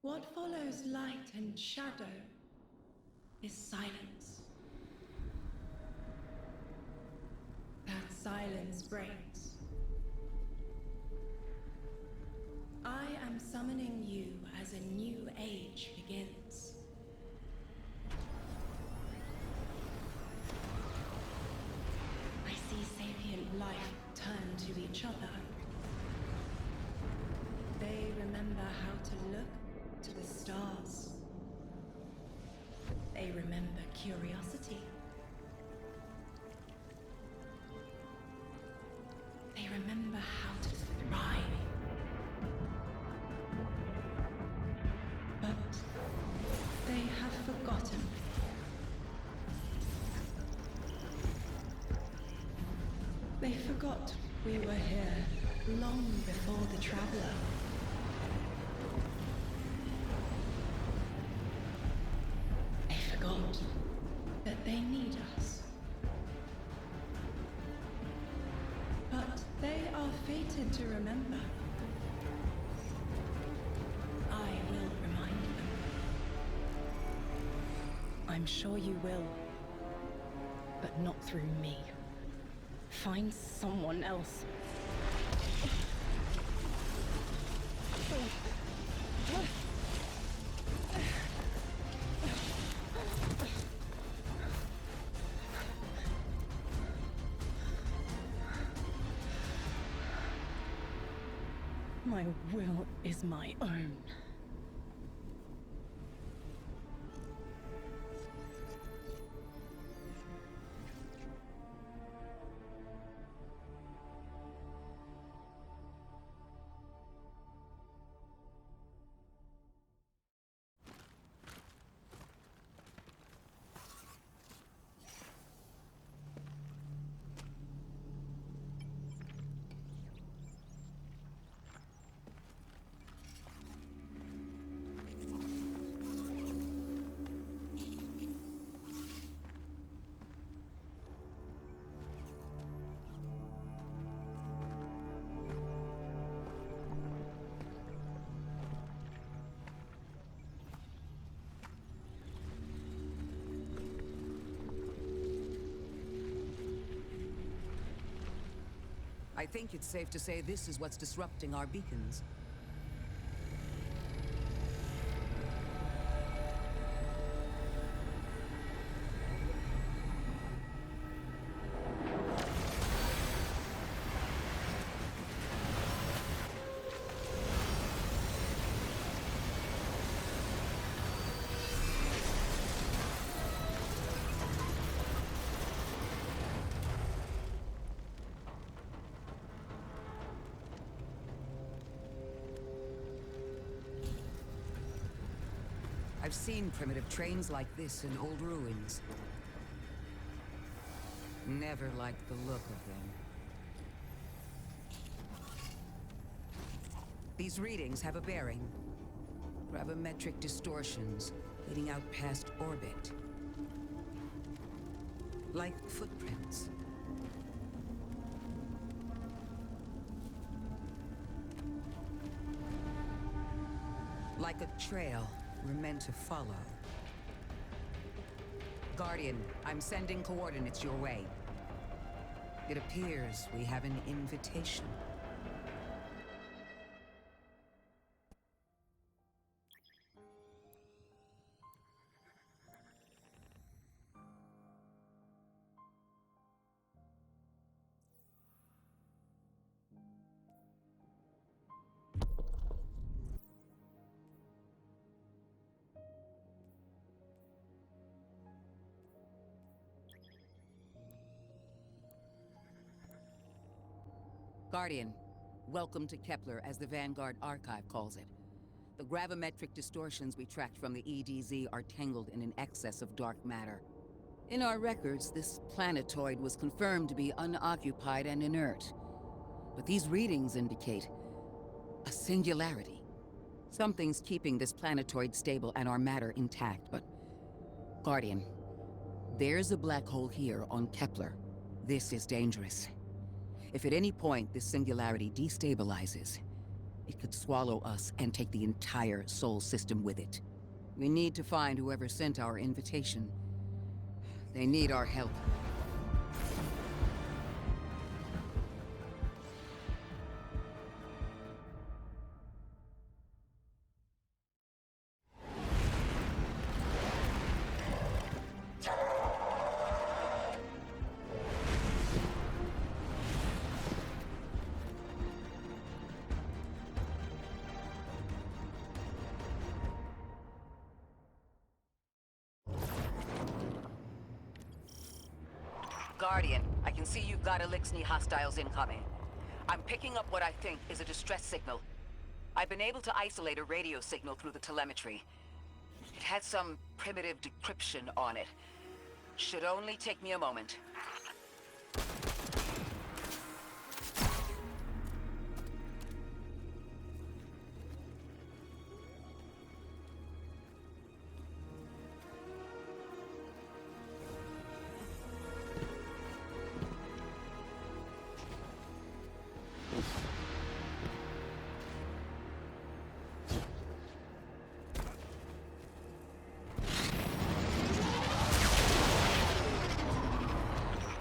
What follows light and shadow is silence. That silence breaks. I am summoning you as a new age begins. I see sapient life turn to each other. They remember how to look to the stars. They remember curiosity. They remember how to thrive. But they have forgotten. They forgot we were here long before the Traveler. They forgot that they need us. But they are fated to remember. I will remind them. I'm sure you will. But not through me. Find someone else. My will is my own. I think it's safe to say this is what's disrupting our beacons. I've seen primitive trains like this in old ruins. Never liked the look of them. These readings have a bearing. Gravimetric distortions leading out past orbit. Like footprints. Like a trail we're meant to follow. Guardian, I'm sending coordinates your way. It appears we have an invitation. Guardian, welcome to Kepler, as the Vanguard Archive calls it. The gravimetric distortions we tracked from the EDZ are tangled in an excess of dark matter. In our records, this planetoid was confirmed to be unoccupied and inert. But these readings indicate a singularity. Something's keeping this planetoid stable and our matter intact, but... Guardian, there's a black hole here on Kepler. This is dangerous. If at any point this singularity destabilizes, It could swallow us and take the entire Sol system with it. We need to find whoever sent our invitation. They need our help. Guardian, I can see you've got Elixni hostiles incoming. I'm picking up what I think is a distress signal. I've been able to isolate a radio signal through the telemetry. It had some primitive decryption on it. Should only take me a moment.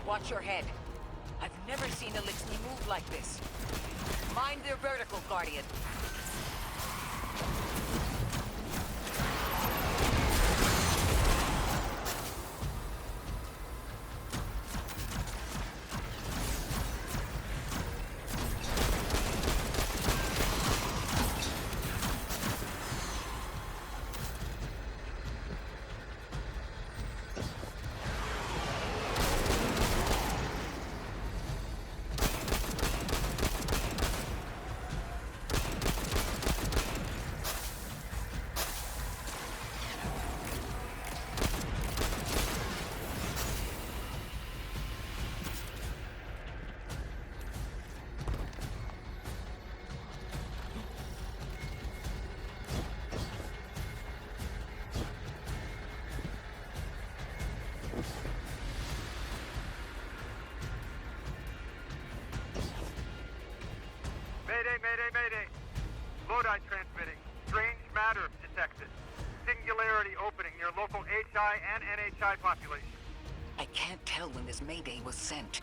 Watch your head. I've never seen Elixni move like this. Mind their vertical, Guardian. Mayday. Lodi transmitting. Strange matter detected. Singularity opening near local HI and NHI population. I can't tell when this Mayday was sent.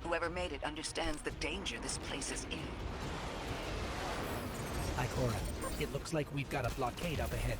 Whoever made it understands the danger this place is in. Ikora, it looks like we've got a blockade up ahead.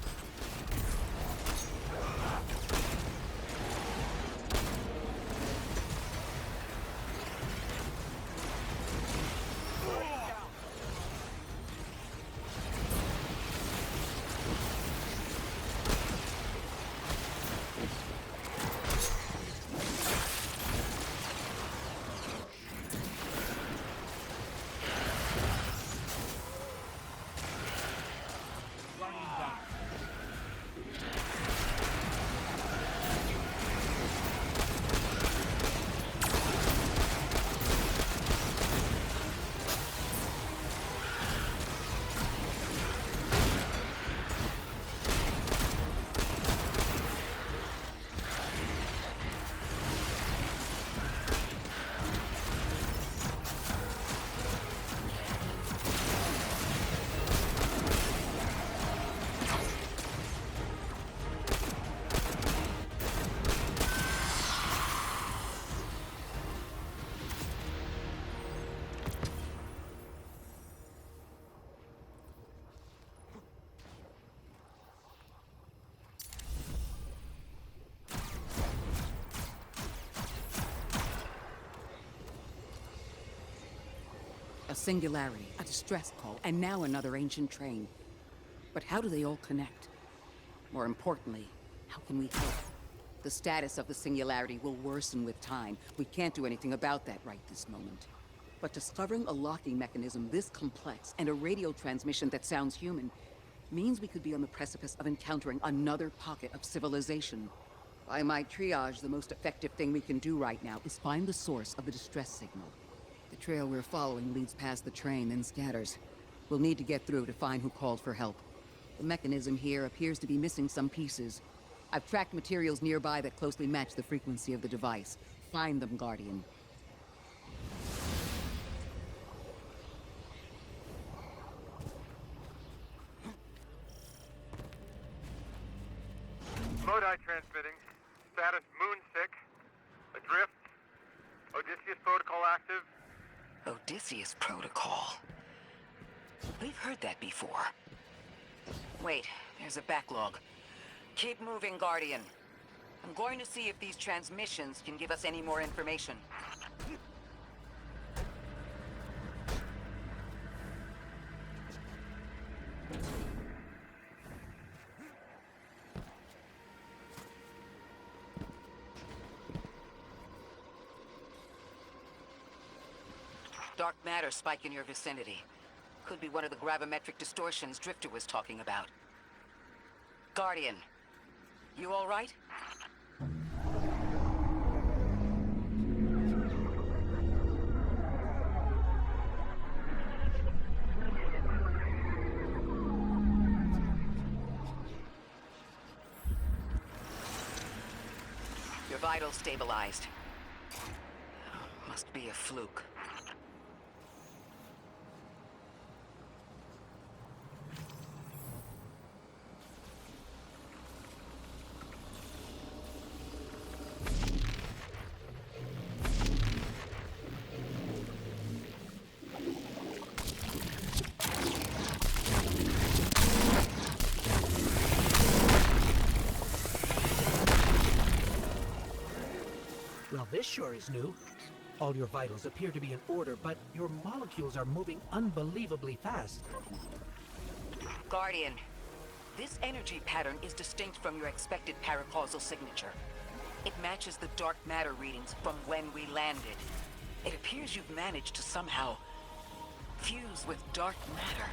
A singularity, a distress call, and now another ancient train. But how do they all connect? More importantly, how can we help? The status of the singularity will worsen with time. We can't do anything about that right this moment. But discovering a locking mechanism this complex and a radio transmission that sounds human means we could be on the precipice of encountering another pocket of civilization. By my triage, the most effective thing we can do right now is find the source of the distress signal. The trail we're following leads past the train, then scatters. We'll need to get through to find who called for help. The mechanism here appears to be missing some pieces. I've tracked materials nearby that closely match the frequency of the device. Find them, Guardian. transmitting. Status moonsick. Adrift. Odysseus protocol active. Odysseus Protocol. We've heard that before. Wait, there's a backlog. Keep moving, Guardian. I'm going to see if these transmissions can give us any more information. Dark matter spike in your vicinity. Could be one of the gravimetric distortions Drifter was talking about. Guardian, you all right? Your vitals stabilized. Must be a fluke. Well, this sure is new. All your vitals appear to be in order, but your molecules are moving unbelievably fast. Guardian, this energy pattern is distinct from your expected paracausal signature. It matches the dark matter readings from when we landed. It appears you've managed to somehow fuse with dark matter.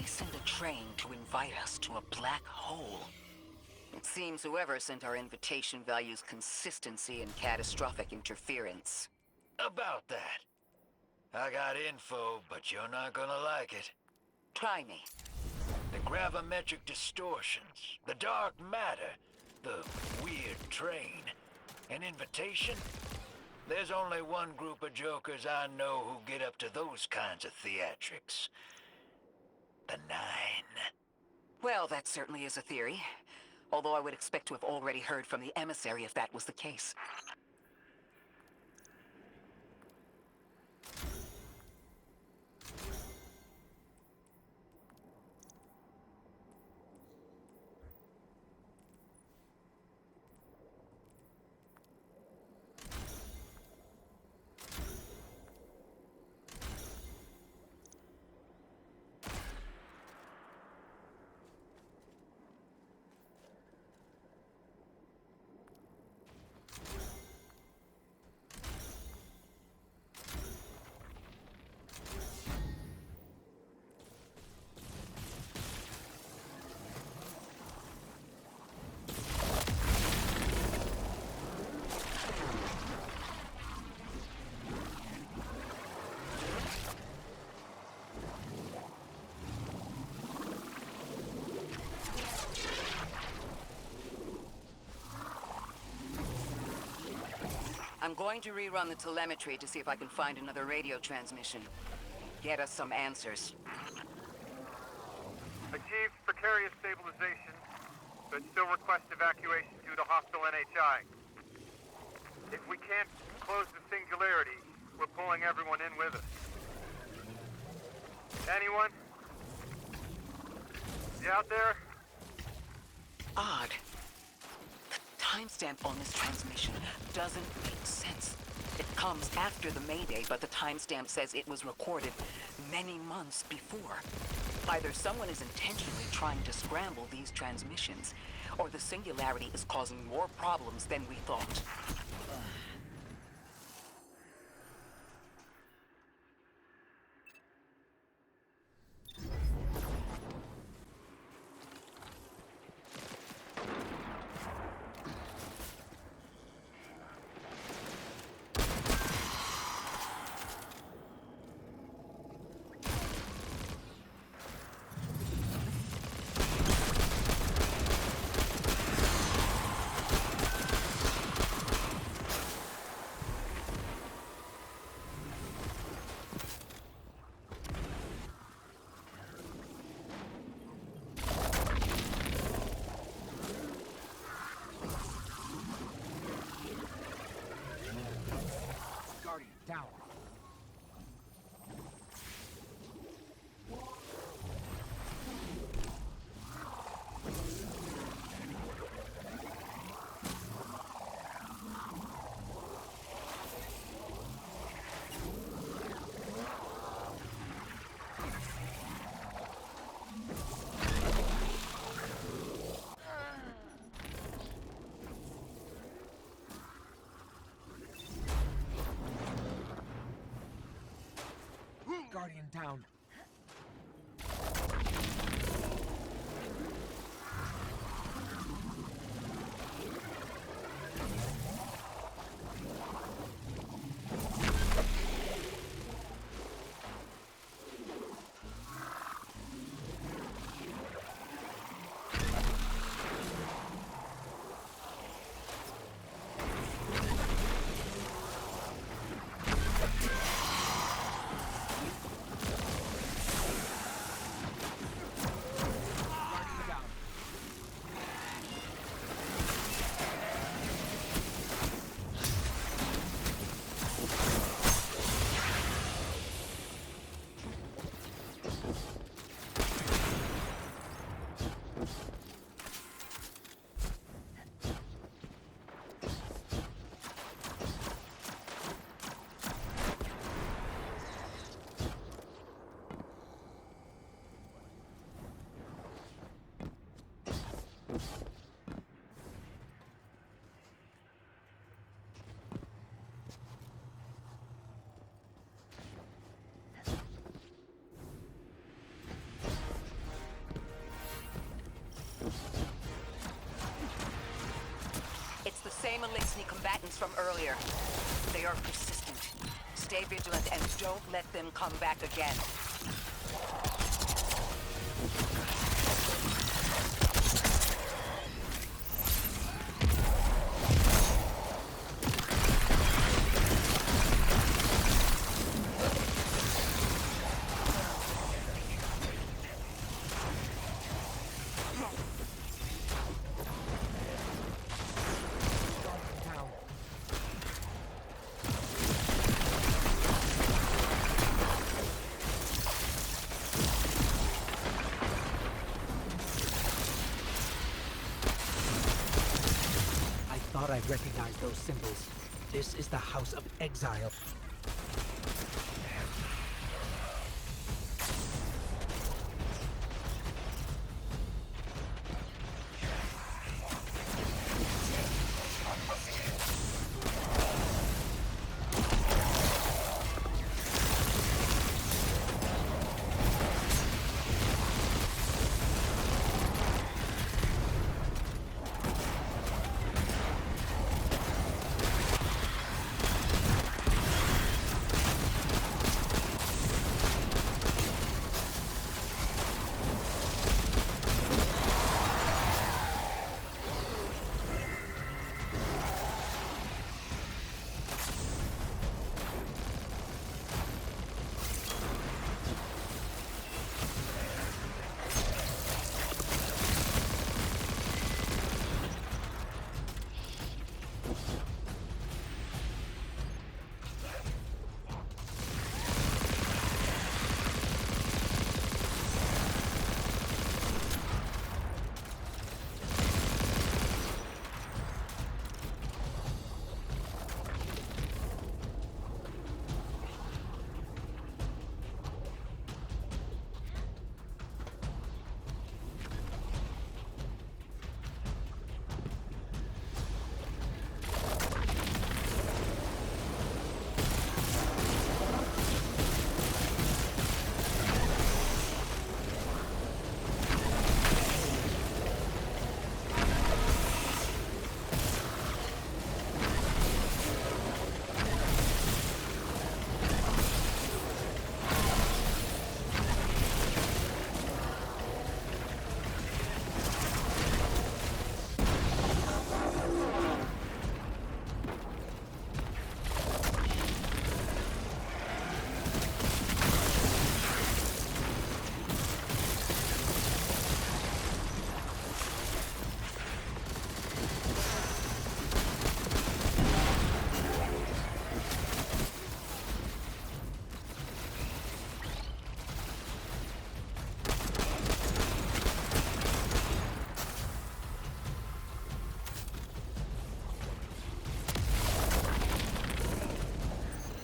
Why send a train to invite us to a black hole? It seems whoever sent our invitation values consistency and catastrophic interference. About that. I got info, but you're not gonna like it. Try me. The gravimetric distortions, the dark matter, the weird train. An invitation? There's only one group of jokers I know who get up to those kinds of theatrics. The Nine. Well, that certainly is a theory. Although I would expect to have already heard from the emissary if that was the case. I'm going to rerun the telemetry to see if I can find another radio transmission. Get us some answers. Achieved precarious stabilization, but still request evacuation due to hostile NHI. If we can't close the singularity, we're pulling everyone in with us. Anyone? You out there? Odd. The timestamp on this transmission doesn't make sense. It comes after the Mayday, but the timestamp says it was recorded many months before. Either someone is intentionally trying to scramble these transmissions, or the singularity is causing more problems than we thought. same Elixni combatants from earlier. They are persistent. Stay vigilant and don't let them come back again. I recognize those symbols. This is the House of Exile.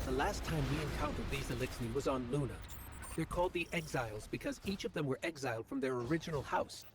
The last time we encountered these Elixni was on Luna. They're called the Exiles because each of them were exiled from their original house.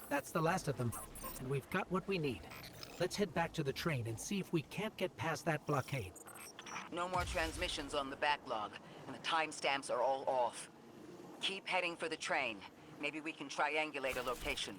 That's the last of them, and we've got what we need. Let's head back to the train and see if we can't get past that blockade. No more transmissions on the backlog, and the timestamps are all off. Keep heading for the train. Maybe we can triangulate a location.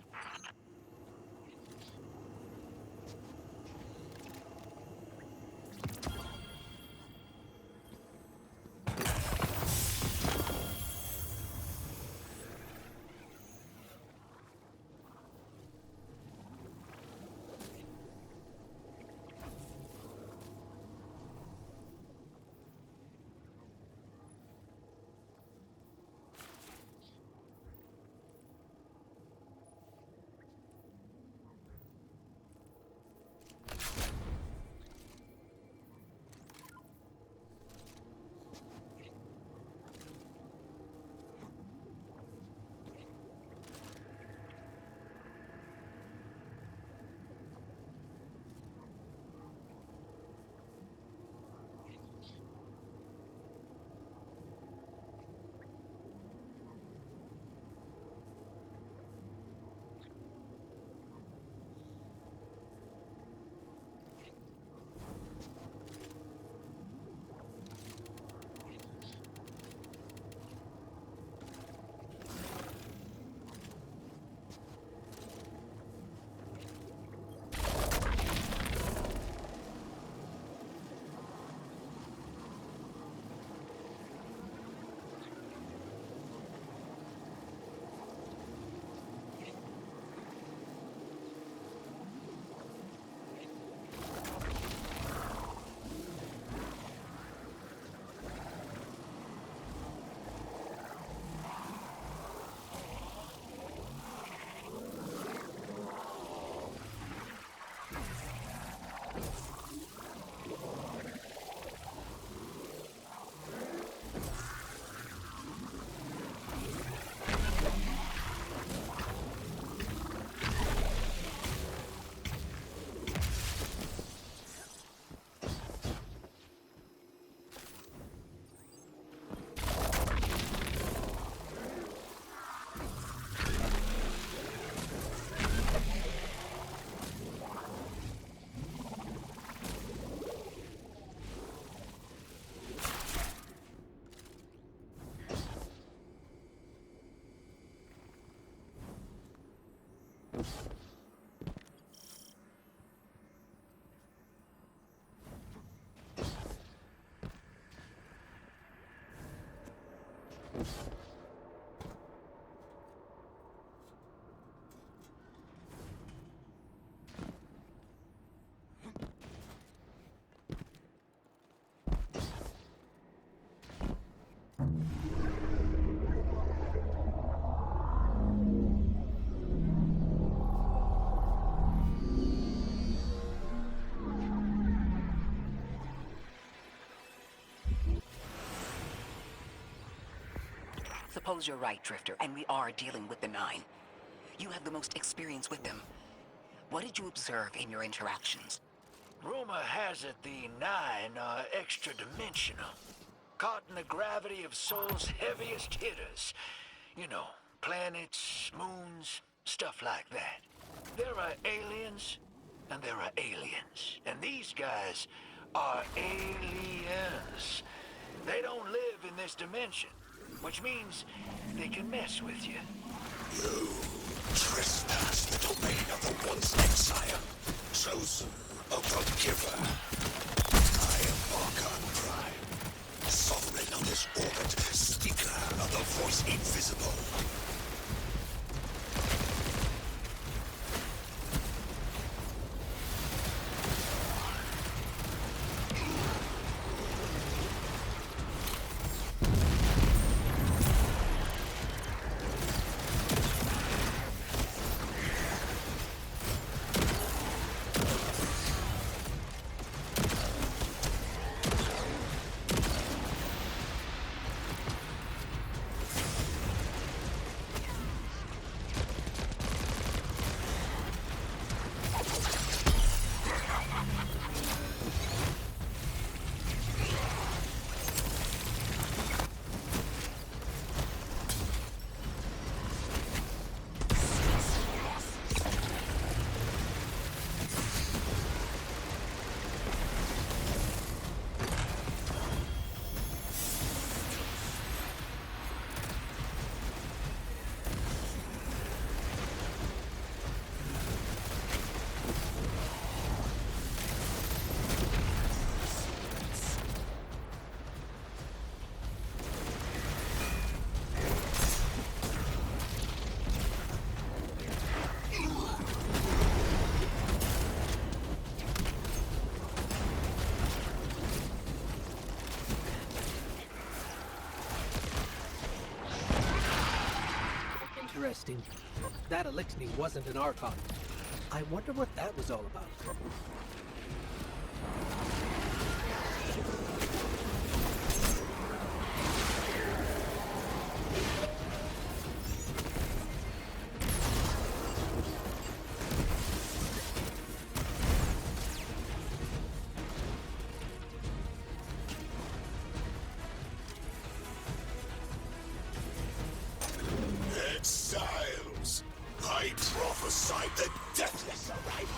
Suppose you're right, Drifter, and we are dealing with the Nine. You have the most experience with them. What did you observe in your interactions? Rumor has it the Nine are extra-dimensional. Caught in the gravity of Sol's heaviest hitters. You know, planets, moons, stuff like that. There are aliens, and there are aliens. And these guys are aliens. They don't live in this dimension, which means they can mess with you. You trespass the domain of the once exile, chosen of the giver. I am Archon Prime, sovereign of this orbit, speaker of the voice invisible. Interesting. That Elixir wasn't an Archon. I wonder what that was all about. Exiles, I prophesied the deathless arrival.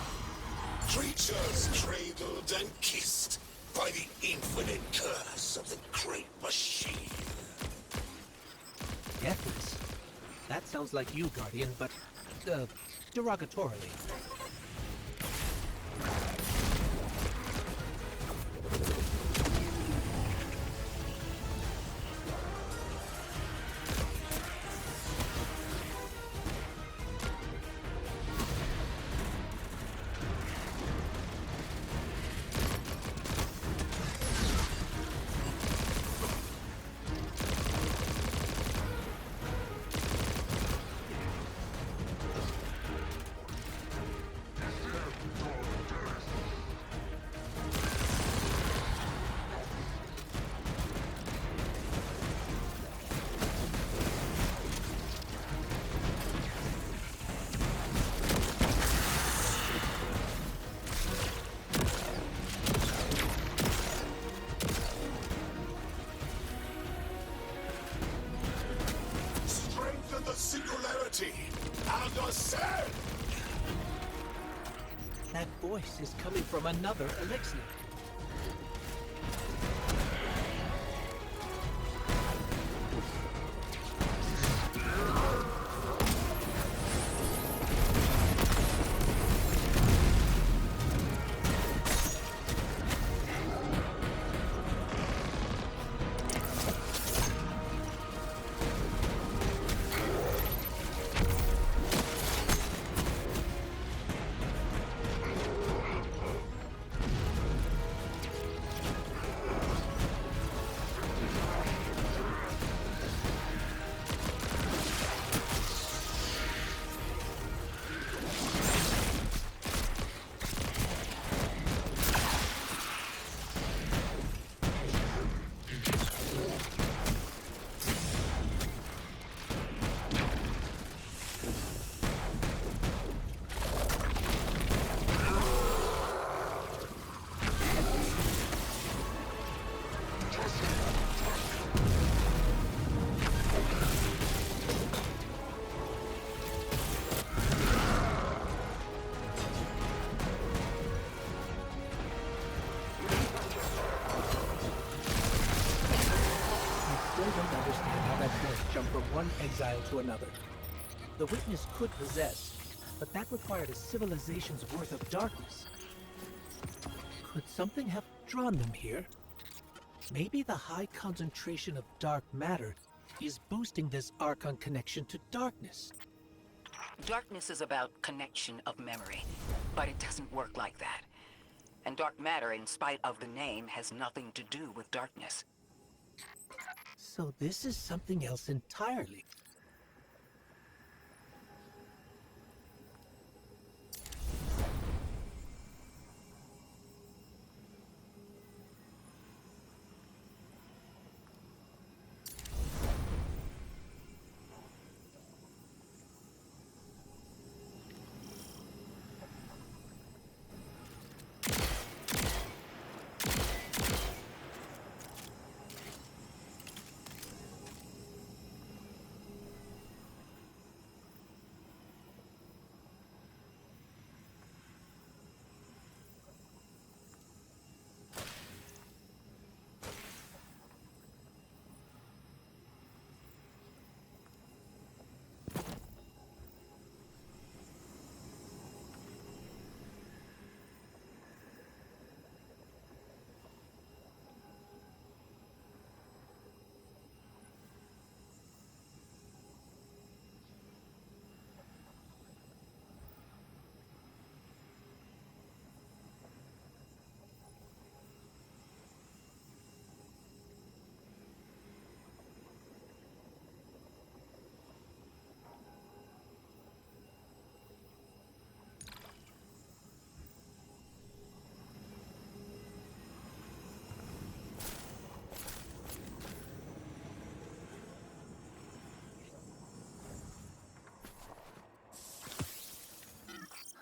Creatures cradled and kissed by the infinite curse of the great machine. Deathless? That sounds like you, Guardian, but, derogatorily. Strengthen the singularity and ascend! That voice is coming from another Elixir. from one exile to another. The witness could possess, but that required a civilization's worth of darkness. Could something have drawn them here? Maybe the high concentration of dark matter is boosting this Archon connection to darkness. Darkness is about connection of memory, but it doesn't work like that. And dark matter, in spite of the name, has nothing to do with darkness. So this is something else entirely.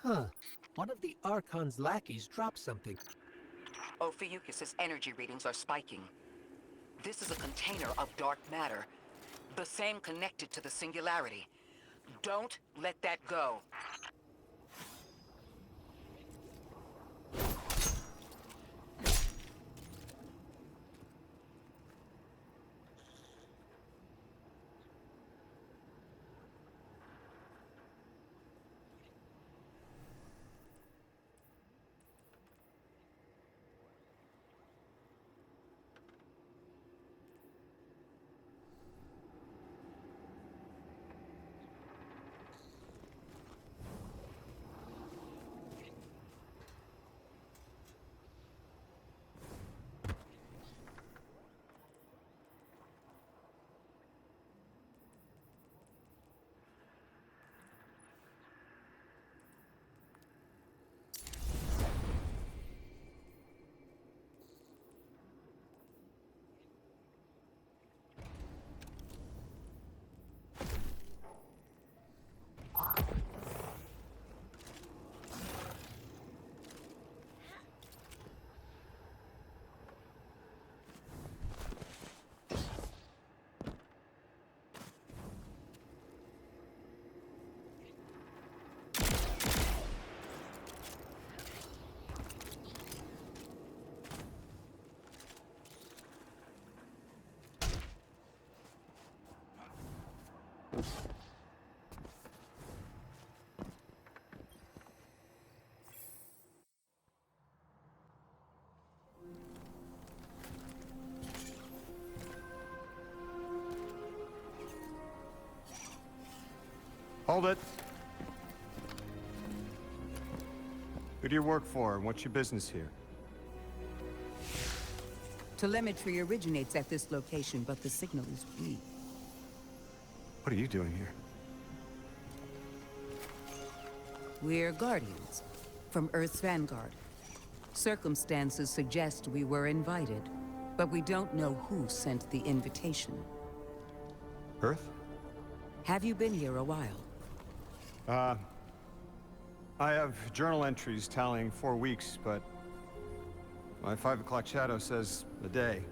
Huh. One of the Archon's lackeys dropped something. Ophiuchus's energy readings are spiking. This is a container of dark matter, the same connected to the Singularity. Don't let that go. Hold it. Who do you work for, and what's your business here? Telemetry originates at this location, but the signal is weak. What are you doing here? We're Guardians, from Earth's Vanguard. Circumstances suggest we were invited, but we don't know who sent the invitation. Earth? Have you been here a while? I have journal entries tallying 4 weeks, but my 5 o'clock shadow says a day.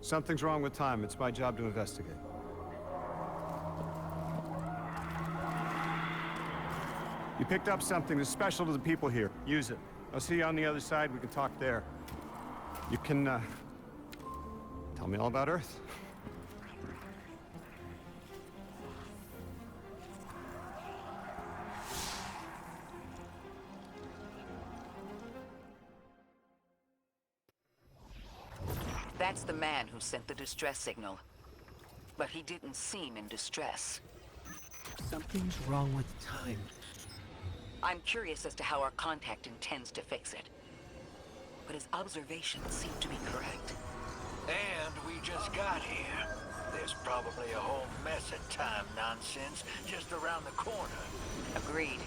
Something's wrong with time. It's my job to investigate. You picked up something that's special to the people here. Use it. I'll see you on the other side. We can talk there. You can, tell me all about Earth. That's the man who sent the distress signal. But he didn't seem in distress. Something's wrong with time. I'm curious as to how our contact intends to fix it. But his observations seem to be correct. And we just got here. There's probably a whole mess of time nonsense just around the corner. Agreed.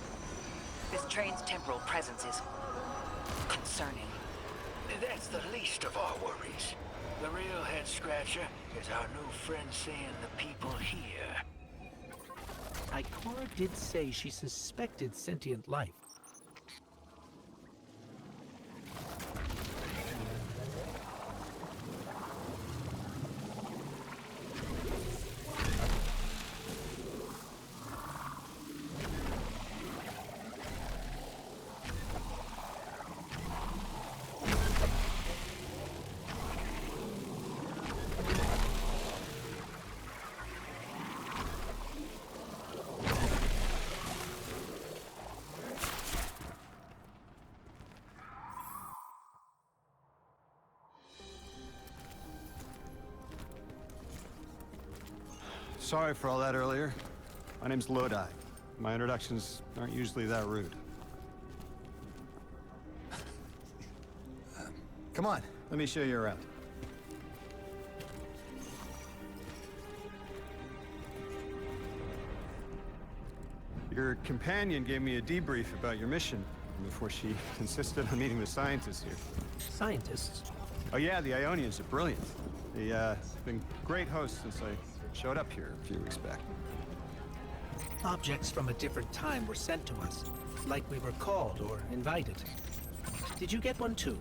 This train's temporal presence is concerning. That's the least of our worries. The real head-scratcher is our new friend seeing the people here. Ikora did say she suspected sentient life. Sorry for all that earlier. My name's Lodi. My introductions aren't usually that rude. Come on, let me show you around. Your companion gave me a debrief about your mission before she insisted on meeting the scientists here. Scientists? Oh yeah, the Ionians are brilliant. They've been great hosts since I showed up here a few weeks back. Objects from a different time were sent to us, like we were called or invited. Did you get one too?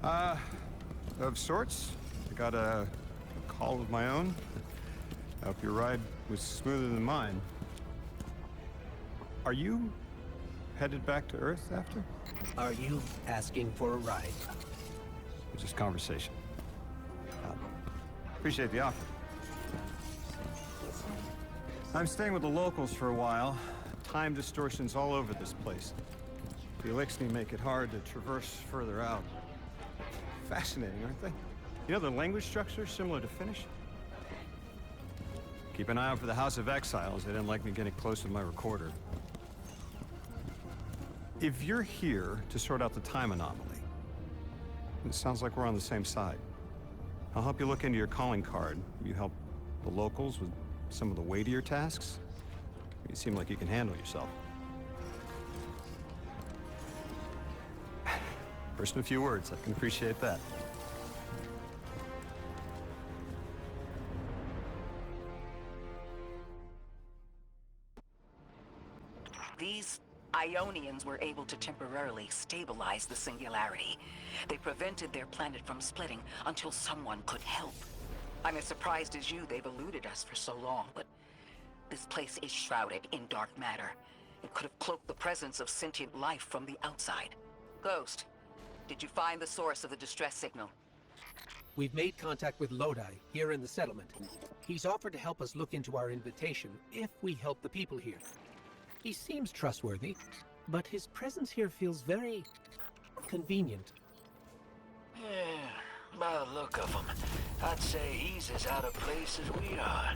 Of sorts. I got a call of my own. I hope your ride was smoother than mine. Are you headed back to Earth after? Are you asking for a ride? Just conversation. Appreciate the offer. I'm staying with the locals for a while. Time distortions all over this place. The Elixni make it hard to traverse further out. Fascinating, aren't they? You know, the language structure is similar to Finnish. Keep an eye out for the House of Exiles. They didn't like me getting close with my recorder. If you're here to sort out the time anomaly, it sounds like we're on the same side. I'll help you look into your calling card. You help the locals with some of the weightier tasks. You seem like you can handle yourself. First in a few words, I can appreciate that. These Ionians were able to temporarily stabilize the singularity. They prevented their planet from splitting until someone could help. I'm as surprised as you they've eluded us for so long, but this place is shrouded in dark matter. It could have cloaked the presence of sentient life from the outside. Ghost, did you find the source of the distress signal? We've made contact with Lodi, here in the settlement. He's offered to help us look into our invitation, if we help the people here. He seems trustworthy, but his presence here feels very convenient. Yeah, by the look of him, I'd say he's as out of place as we are.